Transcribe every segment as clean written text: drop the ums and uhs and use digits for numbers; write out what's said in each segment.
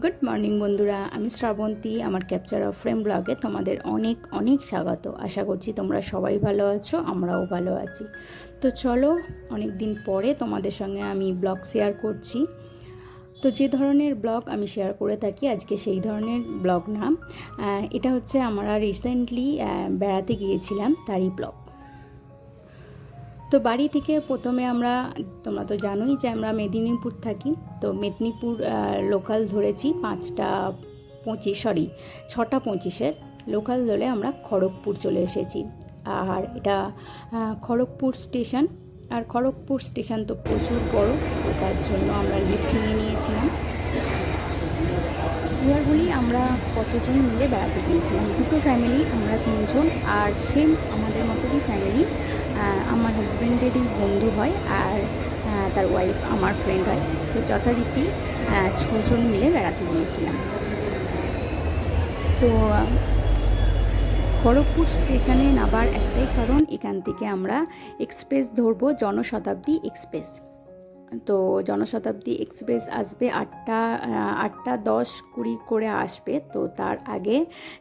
Good morning বন্ধুরা, আমি শ্রাবন্তী। আমার ক্যাপচার অফ ফ্রেম ব্লগে তোমাদের অনেক অনেক স্বাগত। আশা করছি তোমরা সবাই ভালো আছো, আমরাও ভালো আছি। তো চলো, অনেক দিন পরে তোমাদের সঙ্গে আমি ব্লগ শেয়ার করছি। তো যে ধরনের ব্লগ আমি শেয়ার করে থাকি, আজকে সেই ধরনের ব্লগ না। এটা হচ্ছে আমরা রিসেন্টলি বেড়াতে গিয়েছিলাম, তারই ব্লগ। তো বাড়ি থেকে প্রথমে তোমরা তো জানোই যে আমরা মেদিনীপুর থাকি। তো মেদিনীপুর লোকাল ধরেছি 6:25 লোকাল ধরে আমরা খড়গপুর চলে এসেছি। আর এটা খড়গপুর স্টেশন, আর খড়গপুর স্টেশন তো প্রচুর বড়, তো তার জন্য আমরা লিফট নিয়ে নিয়েছিলাম। এবার বলি আমরা কতজন মিলে বেড়াতে গিয়েছিলাম। দুটো ফ্যামিলি, আমরা 3জন, আর সেম আমাদের মতোই ফ্যামিলি। আমার হাজব্যান্ডেরই বন্ধু হয়, আর তার ওয়াইফ আমার ফ্রেন্ড হয়। তো যথারীতি 6জন মিলে বেড়াতে গিয়েছিলাম। তো খড়গপুর স্টেশনে নামার একটাই কারণ, এখান থেকে আমরা এক্সপ্রেস ধরবো, জনশতাব্দী এক্সপ্রেস। তো জনশতাব্দী এক্সপ্রেস আসবে 8:10-20 করে আসবে। তো তার আগে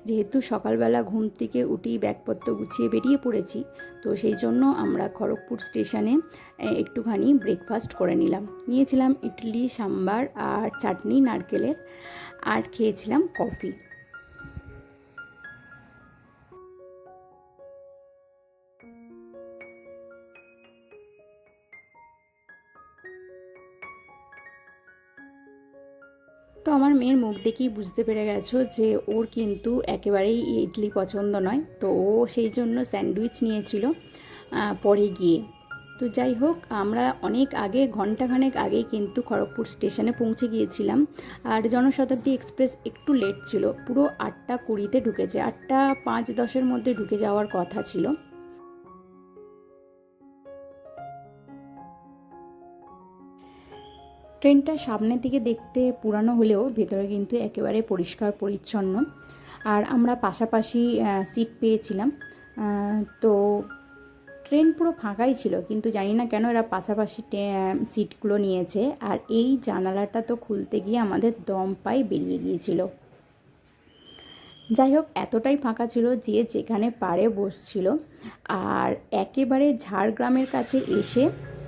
যেহেতু সকালবেলা ঘুম থেকে উঠেই ব্যাগপত্র গুছিয়ে বেরিয়ে পড়েছি, তো সেই জন্য আমরা খড়গপুর স্টেশনে একটুখানি ব্রেকফাস্ট করে নিয়েছিলাম ইডলি, সাম্বার আর চাটনি নারকেলের, আর খেয়েছিলাম কফি। তো আমার মেয়ের মুখ দেখেই বুঝতে পেরে গেছো যে ওর কিন্তু একেবারেই ইডলি পছন্দ নয়। তো ও সেই জন্য স্যান্ডউইচ নিয়েছিল পরে গিয়ে। তো যাই হোক, আমরা অনেক আগে, ঘন্টাখানেক আগেই কিন্তু খড়গপুর স্টেশনে পৌঁছে গিয়েছিলাম। আর জনশতাব্দী এক্সপ্রেস একটু লেট ছিল, পুরো 8:20-তে ঢুকেছে। 8:05-10-এর মধ্যে ঢুকে যাওয়ার কথা ছিল। ট্রেনটা সামনের দিকে দেখতে পুরানো হলেও ভেতরে কিন্তু একেবারে পরিষ্কার পরিচ্ছন্ন। আর আমরা পাশাপাশি সিট পেয়েছিলাম। তো ট্রেন পুরো ফাঁকাই ছিল, কিন্তু জানি না কেন এরা পাশাপাশি সিটগুলো নিয়েছে। আর এই জানালাটা তো খুলতে গিয়ে আমাদের দম পায়ে বেরিয়ে গিয়েছিল। যাই হোক, এতটাই ফাঁকা ছিল যে যেখানে পারে বসছিল। আর একেবারে ঝাড়গ্রামের কাছে এসে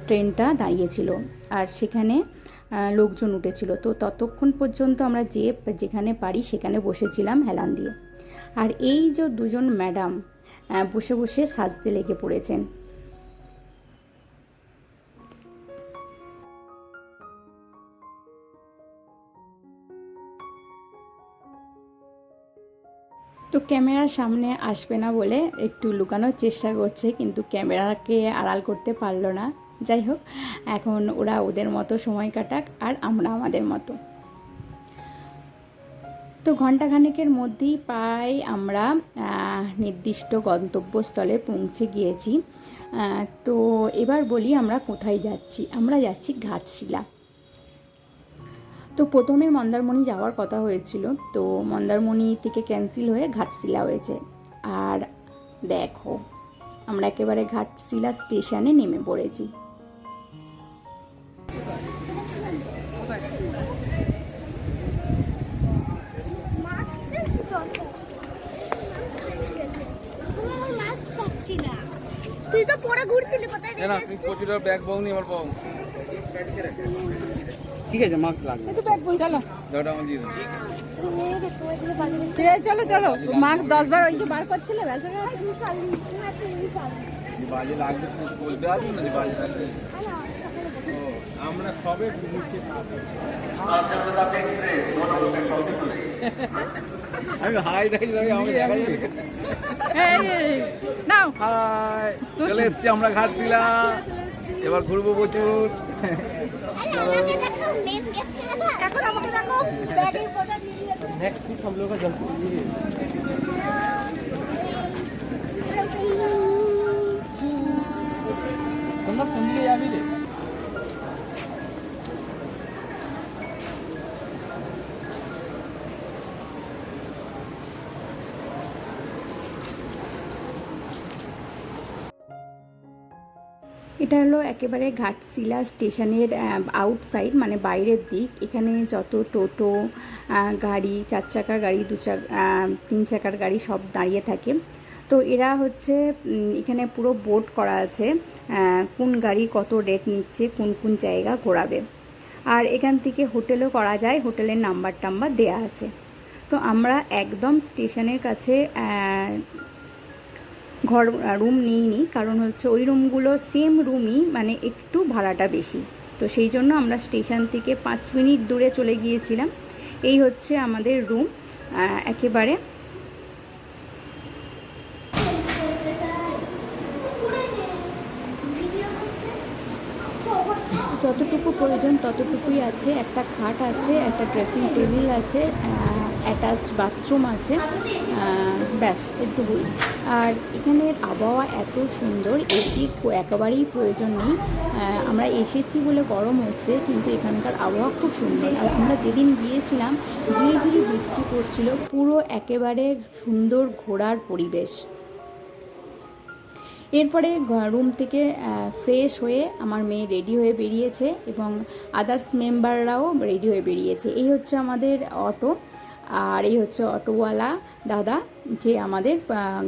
ট্রেনটা দাঁড়িয়েছিল, আর সেখানে লোকজন উঠেছিল। তো ততক্ষণ পর্যন্ত আমরা যেখানে পারি সেখানে বসেছিলাম হেলান দিয়ে। আর এই যে দুজন ম্যাডাম বসে বসে সাজতে লেগে পড়েছেন। তো ক্যামেরার সামনে আসবে না বলে একটু লুকানোর চেষ্টা করছে, কিন্তু ক্যামেরাকে আড়াল করতে পারলো না। যাই হোক, এখন ওরা ওদের মতো সময় কাটাক, আর আমরা আমাদের মতো। তো ঘণ্টাখানেকের মধ্যেই প্রায় আমরা নির্দিষ্ট গন্তব্যস্থলে পৌঁছে গিয়েছি। তো এবার বলি আমরা কোথায় যাচ্ছি। আমরা যাচ্ছি ঘাটশিলা। তো প্রথমে মন্দারমণি যাওয়ার কথা হয়েছিল, তো মন্দারমণি থেকে ক্যান্সেল হয়ে ঘাটশিলা হয়েছে। আর দেখো, আমরা একেবারে ঘাটশিলা স্টেশনে নেমে পড়েছি। তুই তো পরে ঘুরছিলি কোথায়? না তুই প্রচুর ব্যাগ বউনি আমার বউ। ঠিক আছে, মাস্ক লাগবে। তো ব্যাগ বই চলো। দাওটা আমার দিয়ে দাও। ঠিক আছে, চলো চলো। মাস্ক 10 বার ওই যে বার করছিলে, ব্যাস হয়ে গেছে। বাজে লাগবে বলতে আসুন না, বাজে লাগবে। আমরা সবে ঘুরছি। আমি হাই দেখি আমাকে দেখা যাবে। নাও হাই, চলে এসছি আমরা ঘাটশিলা। এবার ঘুরবো প্রচুর। এখন আমাকে দেখো, ব্যাগের কথা দিয়ে দিয়েছে। नेक्स्ट ट्रिप हम लोग का जल्दी सुनना तुम लिए या भी रे। এটা হলো একেবারে ঘাটশিলা স্টেশনের আউটসাইড, মানে বাইরের দিক। এখানে যত টোটো, গাড়ি, 4 চাকার গাড়ি, 3 চাকার গাড়ি সব দাঁড়িয়ে থাকে। তো এরা হচ্ছে এখানে পুরো বোর্ড করা আছে কোন গাড়ি কত রেট নিচ্ছে, কোন কোন জায়গা ঘোরাবে। আর এখান থেকে হোটেলও করা যায়, হোটেলের নাম্বার টাম্বার দেয়া আছে। তো আমরা একদম স্টেশনের কাছে রুম নিইনি, কারণ হচ্ছে ওই রুমগুলো সেম রুমই, মানে একটু ভাড়াটা বেশি। তো সেই জন্য আমরা স্টেশন থেকে 5 মিনিট দূরে চলে গিয়েছিলাম। এই হচ্ছে আমাদের রুম একেবারে। যতটুকু প্রয়োজন ততটুকুই আছে। একটা খাট আছে, একটা ড্রেসিং টেবিল আছে, অ্যাটাচ বাথরুম আছে, ব্যাস এটুকুই। আর এখানের আবহাওয়া এত সুন্দর, এসি একেবারেই প্রয়োজন নেই। আমরা এসেছি বলে গরম হচ্ছে, কিন্তু এখানকার আবহাওয়া খুব সুন্দর। আর আমরা যেদিন গিয়েছিলাম ঝিরিঝিরি বৃষ্টি পড়ছিল, পুরো একেবারে সুন্দর ঘোরার পরিবেশ। এরপরে রুম থেকে ফ্রেশ হয়ে আমার মেয়ে রেডি হয়ে বেরিয়েছে এবং আদার্স মেম্বাররাও রেডি হয়ে বেরিয়েছে। এই হচ্ছে আমাদের অটো, আর এই হচ্ছে অটোওয়ালা দাদা, যে আমাদের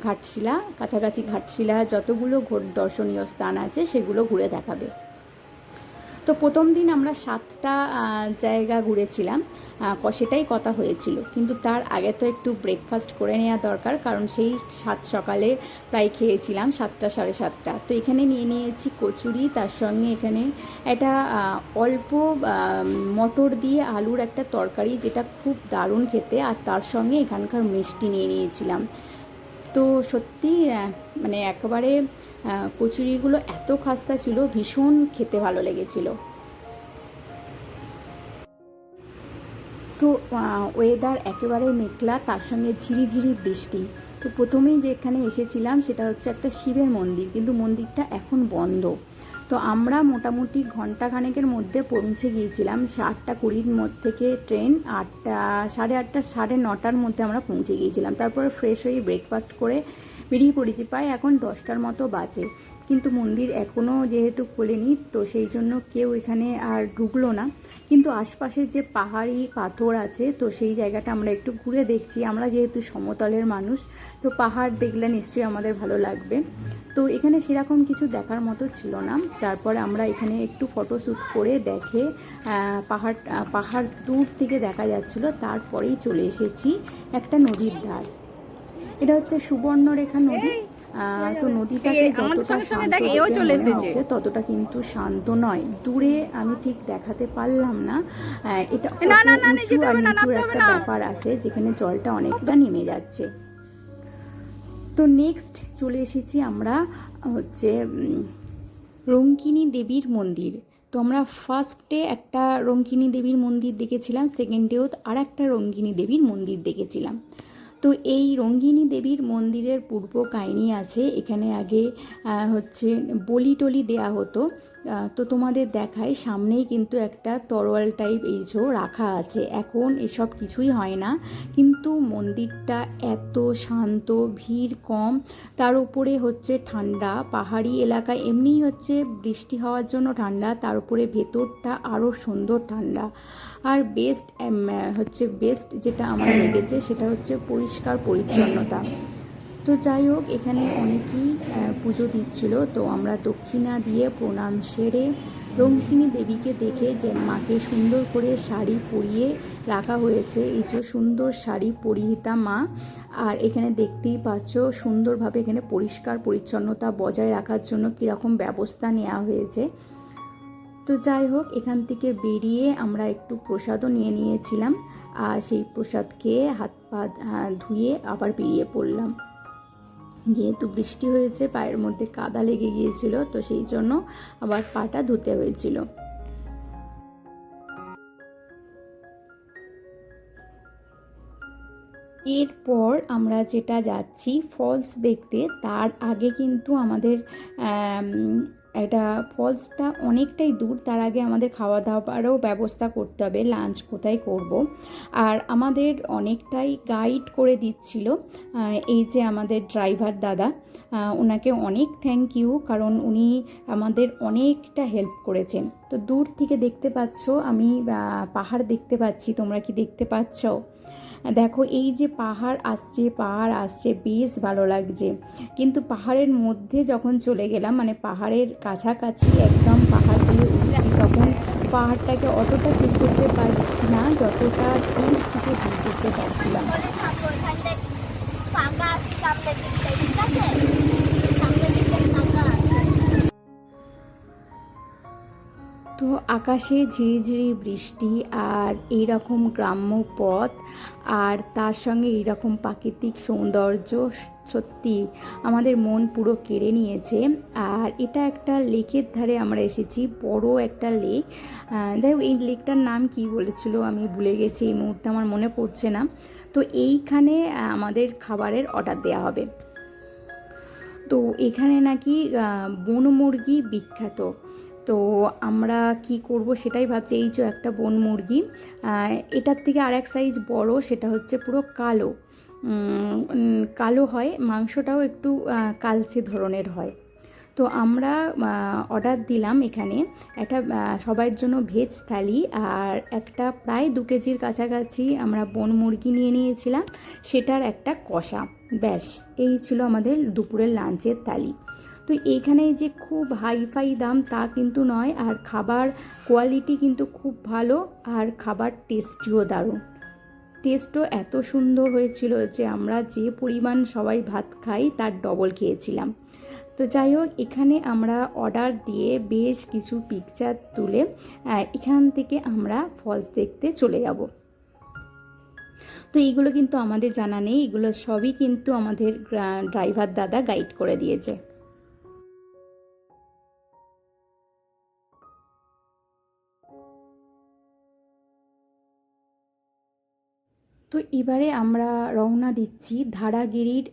ঘাটশিলা, কাছাকাছি ঘাটশিলা যতগুলো দর্শনীয় স্থান আছে সেগুলো ঘুরে দেখাবে। তো প্রথম দিন আমরা 7টা জায়গা ঘুরেছিলাম, সেটাই কথা হয়েছিল, কিন্তু তার আগে তো একটু ব্রেকফাস্ট করে নেওয়া দরকার, কারণ সেই সকালে প্রায় খেয়েছিলাম 7টা সাড়ে 7টা। তো এখানে নিয়ে নিয়েছি কচুরি, তার সঙ্গে এখানে একটা অল্প মটর দিয়ে আলুর একটা তরকারি, যেটা খুব দারুণ খেতে, আর তার সঙ্গে এখানকার মিষ্টি নিয়ে নিয়েছিলাম। তো সত্যি মানে একেবারে কচুরিগুলো এত খাস্তা ছিল, ভীষণ খেতে ভালো লেগেছিল। তো ওয়েদার একেবারে মেঘলা, তার সঙ্গে ঝিরিঝিরি বৃষ্টি। তো প্রথমেই যেখানে এসেছিলাম সেটা হচ্ছে একটা শিবের মন্দির, কিন্তু মন্দিরটা এখন বন্ধ। তো আমরা মোটামুটি ঘন্টাখানেকের মধ্যে পৌঁছে গিয়েছিলাম। 8:20 থেকে ট্রেন, 8:30 সাড়ে 9টার মধ্যে আমরা পৌঁছে গিয়েছিলাম। তারপরে ফ্রেশ হয়ে ব্রেকফাস্ট করে বেরিয়ে পড়েছি। প্রায় এখন 10টার মতো বাজে, কিন্তু মন্দির এখনও যেহেতু খোলেনি, তো সেই জন্য কেউ এখানে আর ঢুকলো না। কিন্তু আশপাশে যে পাহাড়ি পাথর আছে, তো সেই জায়গাটা আমরা একটু ঘুরে দেখছি। আমরা যেহেতু সমতলের মানুষ, তো পাহাড় দেখলে নিশ্চয়ই আমাদের ভালো লাগবে। তো এখানে সেরকম কিছু দেখার মতো ছিল না। তারপরে আমরা এখানে একটু ফটোশ্যুট করে দেখে পাহাড় দূর থেকে দেখা যাচ্ছিল। তারপরেই চলে এসেছি একটা নদীর ধার। এটা হচ্ছে সুবর্ণরেখা নদী। তো নদীটাকে যতটা শান্ত মনে হচ্ছে ততটা কিন্তু শান্ত নয়। দূরে আমি ঠিক দেখাতে পারলাম না, এটা উঁচু আর নিচুর একটা ব্যাপার আছে, যেখানে জলটা অনেকটা নেমে যাচ্ছে। তো নেক্সট চলে এসেছি আমরা হচ্ছে রঙ্কিনী দেবীর মন্দির। তো আমরা ফার্স্টে একটা রঙ্কিনী দেবীর মন্দির দেখেছিলাম, সেকেন্ডেও আর একটা রঙ্কিনী দেবীর মন্দির দেখেছিলাম। তো এই রঙ্গিনী দেবীর মন্দিরের পূর্ব কাহিনী আছে। এখানে আগে হচ্ছে বলি টলি দেওয়া হতো। তো তোমাদের দেখায় সামনেই কিন্তু একটা তরোয়াল টাইপ এইসব রাখা আছে। এখন এসব কিছুই হয় না, কিন্তু মন্দিরটা এত শান্ত, ভিড় কম, তার উপরে হচ্ছে ঠান্ডা। পাহাড়ি এলাকায় এমনিই হচ্ছে বৃষ্টি হওয়ার জন্য ঠান্ডা, তার উপরে ভেতরটা আরও সুন্দর ঠান্ডা। আর বেস্ট যেটা আমার লেগেছে সেটা হচ্ছে পরিষ্কার পরিচ্ছন্নতা। তো যাই হোক, এখানে অনেকেই পুজো দিচ্ছিল। তো আমরা দক্ষিণা দিয়ে প্রণাম সেরে রঙ্কিনী দেবীকে দেখে, যে মাকে সুন্দর করে শাড়ি পরিয়ে রাখা হয়েছে, এই যে সুন্দর শাড়ি পরিহিতা মা। আর এখানে দেখতেই পাচ্ছ সুন্দরভাবে এখানে পরিষ্কার পরিচ্ছন্নতা বজায় রাখার জন্য কীরকম ব্যবস্থা নেওয়া হয়েছে। তো যাই হোক, এখান থেকে বেরিয়ে আমরা একটু প্রসাদও নিয়ে নিয়েছিলাম, আর সেই প্রসাদ খেয়ে হাত পা ধুয়ে আবার বেরিয়ে পড়লাম। যেহেতু বৃষ্টি হয়েছে, পায়ের মধ্যে কাদা লেগে গিয়েছিল, তো সেই জন্য আবার পাটা ধুতে হয়েছিল। এরপর আমরা যেটা যাচ্ছি ফলস দেখতে, তার আগে কিন্তু আমাদের এটা ফলসটা অনেকটাই দূর, তার আগে আমাদের খাওয়া দাওয়ারও ব্যবস্থা করতে হবে, লাঞ্চ কোথায় করব। আর আমাদের অনেকটাই গাইড করে দিচ্ছিল এই যে আমাদের ড্রাইভার দাদা, ওনাকে অনেক থ্যাংক ইউ, কারণ উনি আমাদের অনেকটা হেল্প করেছেন। তো দূর থেকে দেখতে পাচ্ছ আমি পাহাড় দেখতে পাচ্ছি, তোমরা কি দেখতে পাচ্ছ? দেখো এই যে পাহাড় আসছে বেশ ভালো লাগছে। কিন্তু পাহাড়ের মধ্যে যখন চলে গেলাম, মানে পাহাড়ের কাছাকাছি একদম পাহাড়গুলো উঠছি, তখন পাহাড়টাকে অতটা ফিল করতে পারছি না যতটা দূর থেকে ফিল করতে পারছিলাম। বলে থাকো এখানটা ফাঁকা আছে, সামনের দিকটা ঠিক আছে, সামনের দিকটা ফাঁকা আছে। তো আকাশে ঝিরিঝিরি বৃষ্টি আর এইরকম গ্রাম্য পথ, আর তার সঙ্গে এইরকম প্রাকৃতিক সৌন্দর্য সত্যি আমাদের মন পুরো কেড়ে নিয়েছে। আর এটা একটা লেকের ধারে আমরা এসেছি, বড় একটা লেক। যাই হোক এই লেকটার নাম কি বলেছিল আমি ভুলে গেছি, এই মুহূর্তে আমার মনে পড়ছে না। তো এইখানে আমাদের খাবারের অর্ডার দেওয়া হবে। তো এখানে নাকি বন মুরগি বিখ্যাত। তো আমরা কি করব সেটাই ভাবছি। এই যে একটা বন মুরগি, এটার থেকে আর এক সাইজ বড়, সেটা হচ্ছে পুরো কালো, কালো হয়, মাংসটাও একটু কালচে ধরনের হয়। তো আমরা অর্ডার দিলাম এখানে একটা সবার জন্য ভেজ থালি, আর একটা প্রায় 2 কেজির কাছাকাছি আমরা বন মুরগি নিয়ে নিয়েছিলাম, সেটার একটা কষা। ব্যাস এই ছিল আমাদের দুপুরের লাঞ্চের থালি। তো এইখানে যে খুব হাইফাই দাম তা কিন্তু নয়, আর খাবার কোয়ালিটি কিন্তু খুব ভালো, আর খাবার টেস্টিও দারুণ। টেস্টও এত সুন্দর হয়েছিল যে আমরা যে পরিমাণ সবাই ভাত খাই তার ডবল খেয়েছিলাম। তো যাই হোক, এখানে আমরা অর্ডার দিয়ে বেশ কিছু পিকচার তুলে এখান থেকে আমরা ফলস দেখতে চলে যাব। তো এইগুলো কিন্তু আমাদের জানা নেই, এগুলো সবই কিন্তু আমাদের ড্রাইভার দাদা গাইড করে দিয়েছে। তো এবারে আমরা রওনা দিচ্ছি ধারাগিরির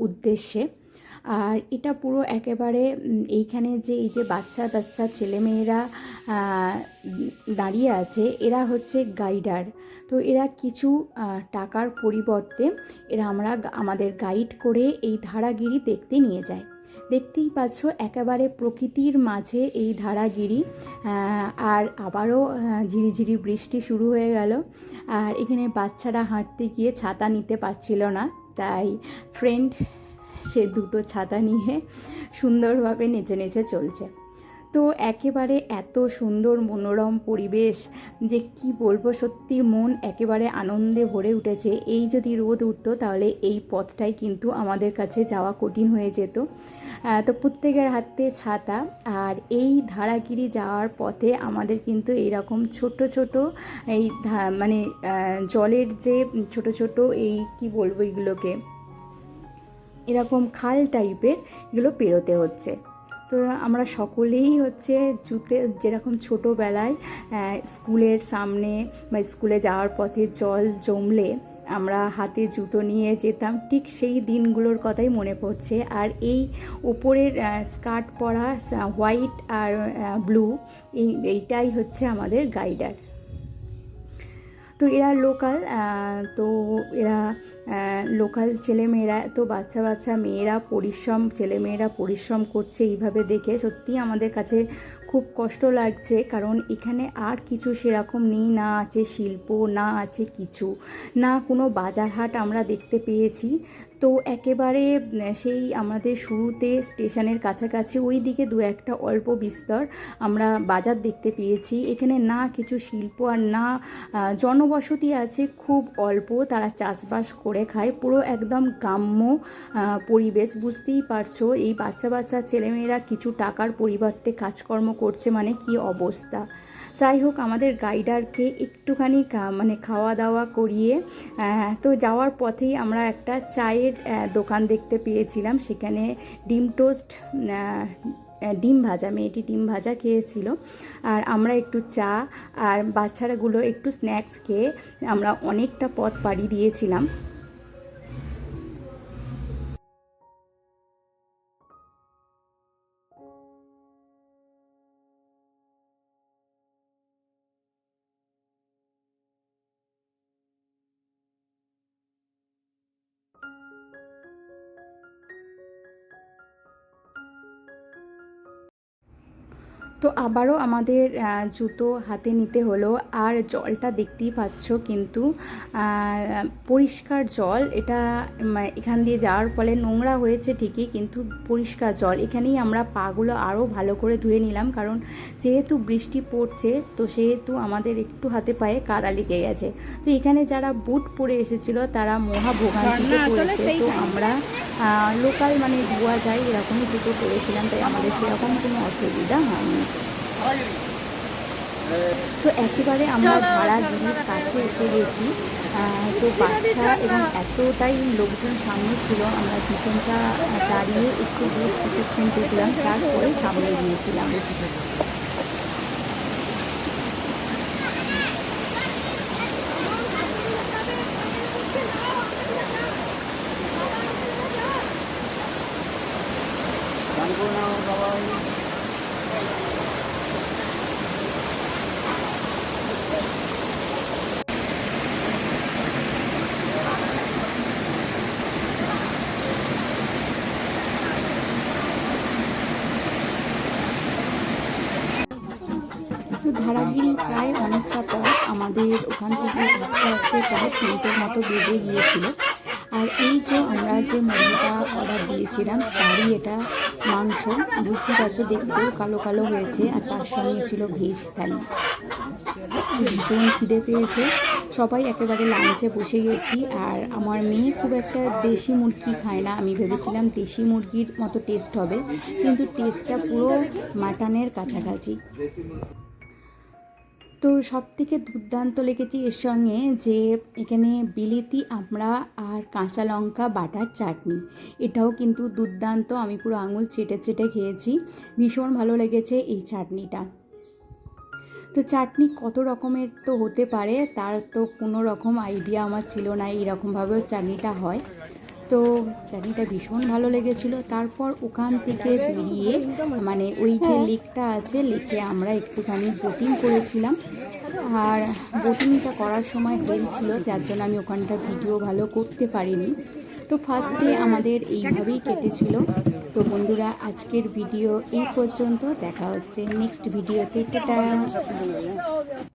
উদ্দেশ্যে। আর এটা পুরো একেবারে এইখানে যে এই যে বাচ্চা বাচ্চা ছেলেমেয়েরা দাঁড়িয়ে আছে, এরা হচ্ছে গাইডার। তো এরা কিছু টাকার পরিবর্তে আমাদের গাইড করে এই ধারাগিরি দেখতে নিয়ে যায়। দেখতেই পাচ্ছ একেবারে প্রকৃতির মাঝে এই ধারাগিরি। আর আবারও ঝিরিঝিরি বৃষ্টি শুরু হয়ে গেল। আর এখানে বাচ্চারা হাঁটতে গিয়ে ছাতা নিতে পারছিল না, তাই ফ্রেন্ড সে 2টো ছাতা নিয়ে সুন্দরভাবে নেচে নেচে চলছে। তো একেবারে এত সুন্দর মনোরম পরিবেশ যে কি বলবো, সত্যি মন একেবারে আনন্দে ভরে উঠেছে। এই যদি রোদ উঠতো তাহলে এই পথটাই কিন্তু আমাদের কাছে যাওয়া কঠিন হয়ে যেত। তো প্রত্যেকের হাতে ছাতা। আর এই ধারাগিরি যাওয়ার পথে আমাদের কিন্তু এইরকম ছোট ছোট এই মানে জলের যে ছোট ছোট এই কি বলবো এগুলোকে, এরকম খাল টাইপের এগুলো পেরোতে হচ্ছে। তো আমরা সকলেই হচ্ছে জুতে, যেরকম ছোটোবেলায় স্কুলের সামনে বা স্কুলে যাওয়ার পথে জল জমলে আমরা হাতে জুতো নিয়ে যেতাম, ঠিক সেই দিনগুলোর কথাই মনে পড়ছে। আর এই ওপরের স্কার্ট পরা হোয়াইট আর ব্লু, এইটাই হচ্ছে আমাদের গাইডার। তো এরা লোকাল, তো এরা লোকাল ছেলেমেয়েরা, তো বাচ্চা বাচ্চা মেয়েরা ছেলেমেয়েরা পরিশ্রম করছে এইভাবে দেখে সত্যিই আমাদের কাছে খুব কষ্ট লাগছে। কারণ এখানে আর কিছু সেরকম নেই, না আছে শিল্প, না আছে কিছু, না কোনো বাজার হাট আমরা দেখতে পেয়েছি। তো একেবারে সেই আমাদের শুরুতে স্টেশনের কাছাকাছি ওই দিকে 2-1টা অল্প বিস্তর আমরা বাজার দেখতে পেয়েছি। এখানে না কিছু শিল্প আর না জনবসতি আছে খুব অল্প, তারা চাষবাস করে খায়, পুরো একদম গ্রাম্য পরিবেশ। বুঝতেই পারছো এই বাচ্চা বাচ্চা ছেলেমেয়েরা কিছু টাকার পরিবর্তে কাজকর্ম করছে, মানে কি অবস্থা। যাই হোক, আমাদের গাইডারকে একটুখানি মানে খাওয়া দাওয়া করিয়ে তো যাওয়ার পথেই আমরা একটা চায়ের দোকান দেখতে পেয়েছিলাম। সেখানে ডিম টোস্ট, ডিম ভাজা, মেয়েটি ডিম ভাজা খেয়েছিল, আর আমরা একটু চা আর বাচ্চারাগুলো একটু স্ন্যাক্স খেয়ে আমরা অনেকটা পথ পাড়ি দিয়েছিলাম। তো আবারও আমাদের জুতো হাতে নিতে হলো। আর জলটা দেখতেই পাচ্ছ কিন্তু পরিষ্কার জল। এটা এখান দিয়ে যাওয়ার ফলে নোংরা হয়েছে ঠিকই, কিন্তু পরিষ্কার জল। এখানেই আমরা পাগুলো আরও ভালো করে ধুয়ে নিলাম, কারণ যেহেতু বৃষ্টি পড়ছে তো সেহেতু আমাদের একটু হাতে পায়ে কাদা লেগে গেছে। তো এখানে যারা বুট পরে এসেছিলো তারা মহা ভোগান্তিতে পড়েছে। তো আমরা লোকাল মানে ধোয়া যায় এরকমই জুতো পরেছিলাম, তাই আমাদের সেরকম কোনো অসুবিধা হয়নি। তো একেবারে আমরা ধারাগিরির কাছে এসে গেছি। তো বাচ্চা এবং এতটাই লোকজন সামনে ছিল, আমরা পিছনটা দাঁড়িয়ে একটু বেশ কিছুক্ষণ দেখলাম, তারপরে সামনে গিয়েছিলাম। তো ধারাগিরি প্রায় অনেকটা পর আমাদের ওখান থেকে আস্তে আস্তে প্রায় 3টের মতো বেজে গিয়েছিল। আর এই যে আমরা যে মুরগিটা অর্ডার দিয়েছিলাম তারই এটা মাংস, বুঝতে পারছো দেখতেও কালো কালো হয়েছে। আর তার সঙ্গে ছিল ভেজ থালি। ভীষণ খিদে পেয়েছে, সবাই একেবারে লাঞ্চে বসে গেছি। আর আমার মেয়ে খুব একটা দেশি মুরগি খায় না, আমি ভেবেছিলাম দেশি মুরগির মতো টেস্ট হবে, কিন্তু টেস্টটা পুরো মাটনের কাছাকাছি। তো সব থেকে দুর্দান্ত লেগেছে এর সঙ্গে যে এখানে বিলিতি আমড়া আর কাঁচা লঙ্কা বাটার চাটনি, এটাও কিন্তু দুর্দান্ত। আমি পুরো আঙুল চেটে চেটে খেয়েছি, ভীষণ ভালো লেগেছে এই চাটনিটা। তো চাটনি কত রকমের তো হতে পারে, তার তো কোনো রকম আইডিয়া আমার ছিল না এইরকমভাবেও চাটনিটা হয়। তো চাটনিটা ভীষণ ভালো লেগেছিলো। তারপর ওখান থেকে বেরিয়ে মানে ওই যে লেকটা আছে, লেকে আমরা একটুখানি বোটিং করেছিলাম। আর বোটিংটা করার সময় হেল ছিল, যার জন্য আমি ওখানটা ভিডিও ভালো করতে পারিনি। তো ফার্স্ট ডে আমাদের এইভাবেই কেটেছিল। তো বন্ধুরা, আজকের ভিডিও এই পর্যন্ত, দেখা হচ্ছে নেক্সট ভিডিওতে। টাটা।